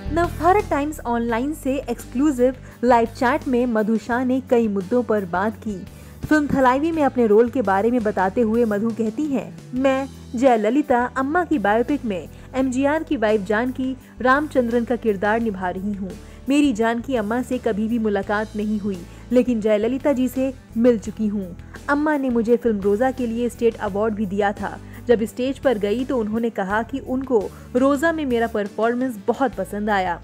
Navbharat times online से exclusive live chat में मधु शाह ने कई मुद्दों पर बात की। फिल्म थलाइवी में अपने रोल के बारे में बताते हुए मधु कहती हैं, मैं जयललिता अम्मा की बायोपिक में एमजीआर की वाइफ जानकी रामचंद्रन का किरदार निभा रही हूँ। मेरी जानकी अम्मा से कभी भी मुलाकात नहीं हुई, लेकिन जयललिता जी से मिल चुकी हूँ। अम्मा ने मुझे फिल्म रोजा के लिए स्टेट अवार्ड भी दिया था। जब स्टेज पर गई तो उन्होंने कहा कि उनको रोजा में मेरा परफॉर्मेंस बहुत पसंद आया।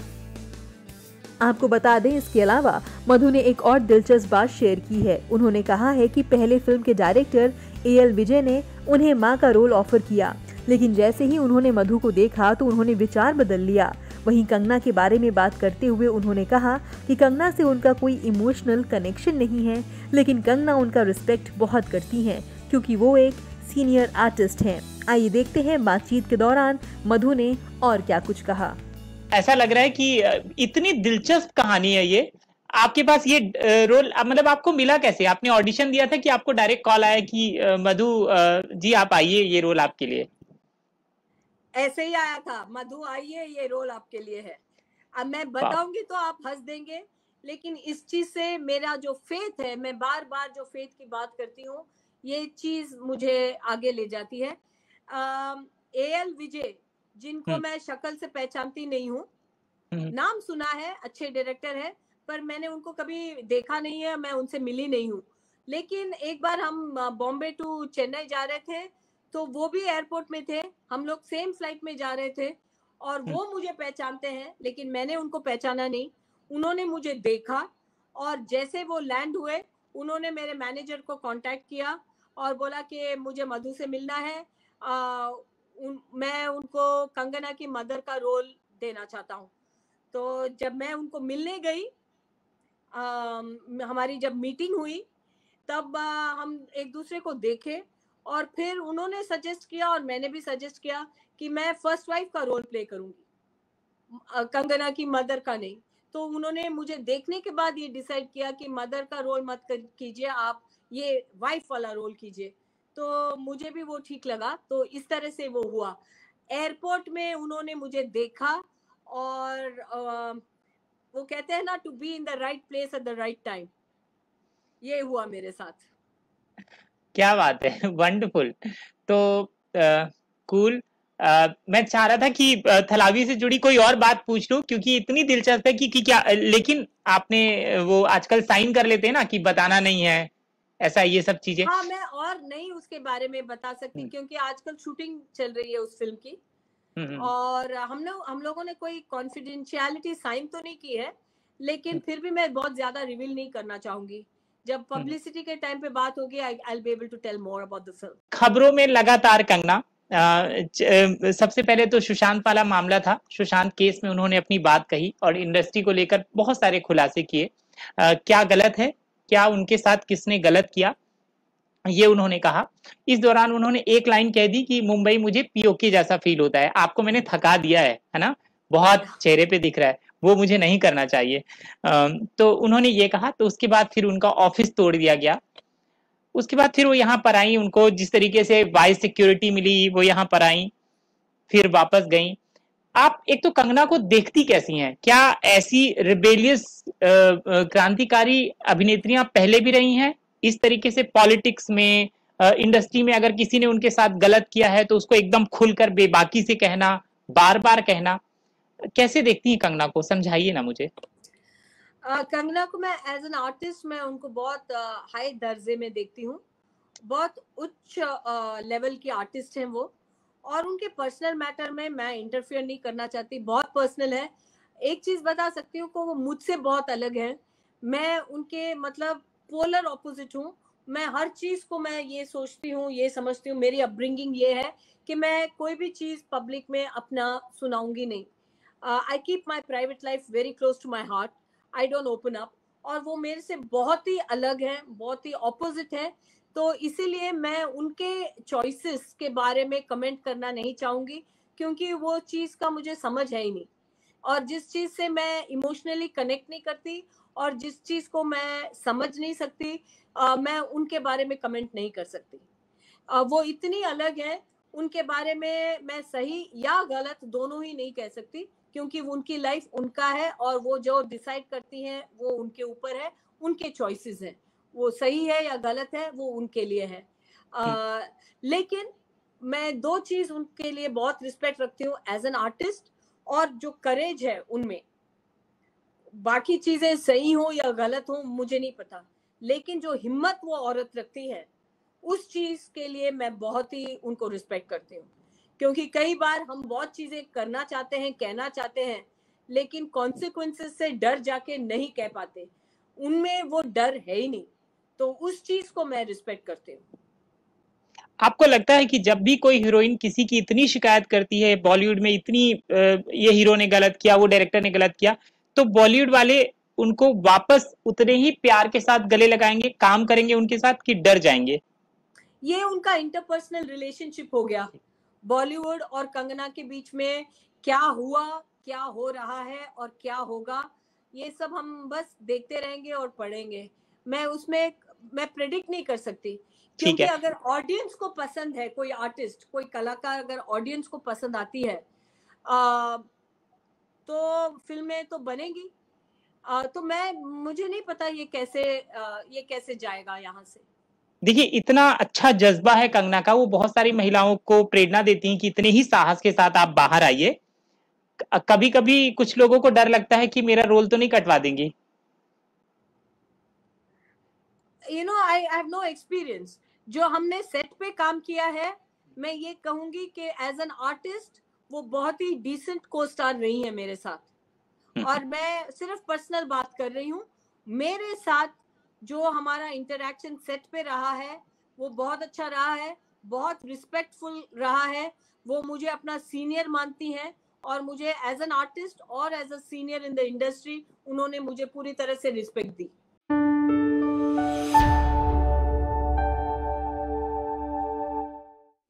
आपको बता दें, इसके अलावा मधु ने एक और दिलचस्प बात शेयर की है। उन्होंने कहा है कि पहले फिल्म के डायरेक्टर एएल विजय ने उन्हें मां का रोल ऑफर किया, लेकिन जैसे ही उन्होंने मधु को देखा तो उन्होंने विचार बदल लिया। वहीं कंगना के बारे में बात करते हुए उन्होंने कहा कि कंगना से उनका कोई इमोशनल कनेक्शन नहीं है, लेकिन कंगना उनका रिस्पेक्ट बहुत करती हैं क्योंकि वो एक सीनियर आर्टिस्ट हैं। आइए देखते हैं बातचीत के दौरान मधु ने और क्या कुछ कहा। ऐसा लग रहा है कि इतनी दिलचस्प कहानी है ये। आपके पास ये रोल मतलब आपको मिला कैसे? आपने ऑडिशन दिया था कि आपको डायरेक्ट कॉल आया कि मधु जी आप आइए, ये रोल आपके लिए? ऐसे ही आया था, मधु आइए ये रोल आपके लिए है। अब मैं बताऊंगी तो आप हंस देंगे, लेकिन इस चीज से मेरा जो फेथ है, मैं बार बार जो फेथ की बात करती हूँ, ये चीज मुझे आगे ले जाती है। एएल विजय, जिनको मैं शक्ल से पहचानती नहीं हूँ, नाम सुना है, अच्छे डायरेक्टर है, पर मैंने उनको कभी देखा नहीं है, मैं उनसे मिली नहीं हूँ। लेकिन एक बार हम बॉम्बे टू चेन्नई जा रहे थे, तो वो भी एयरपोर्ट में थे, हम लोग सेम फ्लाइट में जा रहे थे और वो मुझे पहचानते हैं, लेकिन मैंने उनको पहचाना नहीं। उन्होंने मुझे देखा और जैसे वो लैंड हुए, उन्होंने मेरे मैनेजर को कांटेक्ट किया और बोला कि मुझे मधु से मिलना है, मैं उनको कंगना की मदर का रोल देना चाहता हूँ। तो जब मैं उनको मिलने गई, हमारी जब मीटिंग हुई, तब हम एक दूसरे को देखे और फिर उन्होंने सजेस्ट किया और मैंने भी सजेस्ट किया कि मैं फर्स्ट वाइफ का रोल प्ले करूंगी, कंगना की मदर का नहीं। तो उन्होंने मुझे देखने के बाद ये डिसाइड किया कि मदर का रोल मत कीजिए, आप ये वाइफ वाला रोल कीजिए। तो मुझे भी वो ठीक लगा, तो इस तरह से वो हुआ। एयरपोर्ट में उन्होंने मुझे देखा और वो कहते हैं ना, to be in the right place at the right time, ये हुआ मेरे साथ। क्या बात है, वंडरफुल। तो कूल। मैं चाह रहा था कि थलावी से जुड़ी कोई और बात पूछ लूं, क्योंकि इतनी दिलचस्प है कि क्या, लेकिन आपने वो आजकल साइन कर लेते हैं ना कि बताना नहीं है, ऐसा ये सब चीजें। हाँ, मैं और नहीं उसके बारे में बता सकती क्योंकि आजकल शूटिंग चल रही है उस फिल्म की और हम लोगों ने कोई कॉन्फिडेंशियलिटी साइन तो नहीं की है, लेकिन फिर भी मैं बहुत ज्यादा रिवील नहीं करना चाहूंगी। जब पब्लिसिटी के टाइम पे बात होगी, I will be able to tell more about the film. खबरों में लगातार कंगना, सबसे पहले तो सुशांत वाला मामला था। सुशांत केस में उन्होंने अपनी बात कही और इंडस्ट्री को लेकर बहुत सारे खुलासे किए। क्या गलत है, क्या उनके साथ किसने गलत किया, ये उन्होंने कहा। इस दौरान उन्होंने एक लाइन कह दी कि मुंबई मुझे पीओके जैसा फील होता है। आपको मैंने थका दिया है ना, बहुत चेहरे पे दिख रहा है, वो मुझे नहीं करना चाहिए। तो उन्होंने ये कहा। तो उसके बाद फिर उनका ऑफिस तोड़ दिया गया। उसके बाद फिर वो यहाँ पर आई, उनको जिस तरीके से वाइस सिक्योरिटी मिली, वो यहाँ पर आई, फिर वापस गई। आप एक तो कंगना को देखती कैसी हैं? क्या ऐसी रिबेलियस क्रांतिकारी अभिनेत्रियां पहले भी रही हैं? इस तरीके से पॉलिटिक्स में, इंडस्ट्री में अगर किसी ने उनके साथ गलत किया है तो उसको एकदम खुलकर बेबाकी से कहना, बार बार कहना, कैसे देखती हैं कंगना को? समझाइए ना मुझे। कंगना को मैं एज एन आर्टिस्ट, मैं उनको बहुत हाई दर्जे में देखती हूँ। बहुत उच्च लेवल की आर्टिस्ट हैं वो, और उनके पर्सनल मैटर में मैं इंटरफेयर नहीं करना चाहती, बहुत पर्सनल है। एक चीज बता सकती हूँ को वो मुझसे बहुत अलग है। मैं उनके मतलब पोलर ऑपोजिट हूँ। मैं हर चीज को मैं ये सोचती हूँ, ये समझती हूँ, मेरी अपब्रिंगिंग ये है कि मैं कोई भी चीज पब्लिक में अपना सुनाऊंगी नहीं। I keep my private life very close to my heart, I don't open up. और वो मेरे से बहुत ही अलग है, बहुत ही ऑपोजिट है, तो इसीलिए मैं उनके चॉइसेस के बारे में कमेंट करना नहीं चाहूंगी, क्योंकि वो चीज का मुझे समझ है ही नहीं। और जिस चीज से मैं इमोशनली कनेक्ट नहीं करती और जिस चीज को मैं समझ नहीं सकती, मैं उनके बारे में कमेंट नहीं कर सकती। वो इतनी अलग है उनके बारे में मैं सही या गलत दोनों ही नहीं कह सकती, क्योंकि उनकी लाइफ उनका है और वो जो डिसाइड करती हैं वो उनके ऊपर है, उनके चॉइसेस हैं। वो सही है या गलत है वो उनके लिए है। लेकिन मैं दो चीज उनके लिए बहुत रिस्पेक्ट रखती हूँ, एज एन आर्टिस्ट और जो करेज है उनमें। बाकी चीजें सही हो या गलत हो मुझे नहीं पता, लेकिन जो हिम्मत वो औरत रखती है उस चीज के लिए मैं बहुत ही उनको रिस्पेक्ट करती हूँ। क्योंकि कई बार हम बहुत चीजें करना चाहते हैं, कहना चाहते हैं, लेकिन कॉन्सिक्वेंसेस से डर जाके नहीं कह पाते। उनमें वो डर है ही नहीं, तो उस चीज को मैं रिस्पेक्ट करती हूँ। आपको लगता है कि जब भी कोई हीरोइन किसी की इतनी शिकायत करती है, बॉलीवुड में इतनी ये हीरो ने गलत किया, वो डायरेक्टर ने गलत किया, तो बॉलीवुड वाले उनको वापस उतने ही प्यार के साथ गले लगाएंगे, काम करेंगे उनके साथ, कि डर जाएंगे? ये उनका इंटरपर्सनल रिलेशनशिप हो गया। बॉलीवुड और कंगना के बीच में क्या हुआ, क्या हो रहा है और क्या होगा, ये सब हम बस देखते रहेंगे और पढ़ेंगे। मैं प्रेडिक्ट नहीं कर सकती, ठीक क्योंकि है। अगर ऑडियंस को पसंद है, कोई आर्टिस्ट, कोई कलाकार अगर ऑडियंस को पसंद आती है तो फिल्में तो बनेगी। तो मुझे नहीं पता ये कैसे जाएगा यहाँ से। देखिए, इतना अच्छा जज्बा है कंगना का, वो बहुत सारी महिलाओं को प्रेरणा देती हैं कि इतने ही साहस के साथ आप बाहर आइए। कभी कभी कुछ लोगों को डर लगता है कि मेरा रोल तो नहीं कटवा देंगी। I have no experience. जो हमने सेट पे काम किया है, मैं ये कहूंगी कि एज एन आर्टिस्ट वो बहुत ही डिसेंट को स्टार रही है मेरे साथ। और मैं सिर्फ पर्सनल बात कर रही हूँ, मेरे साथ जो हमारा इंटरेक्शन सेट पे रहा है वो बहुत अच्छा रहा है, बहुत रिस्पेक्टफुल रहा है। वो मुझे अपना सीनियर मानती हैं और मुझे एज एन आर्टिस्ट और as a senior in the industry उन्होंने मुझे पूरी तरह से रिस्पेक्ट दी।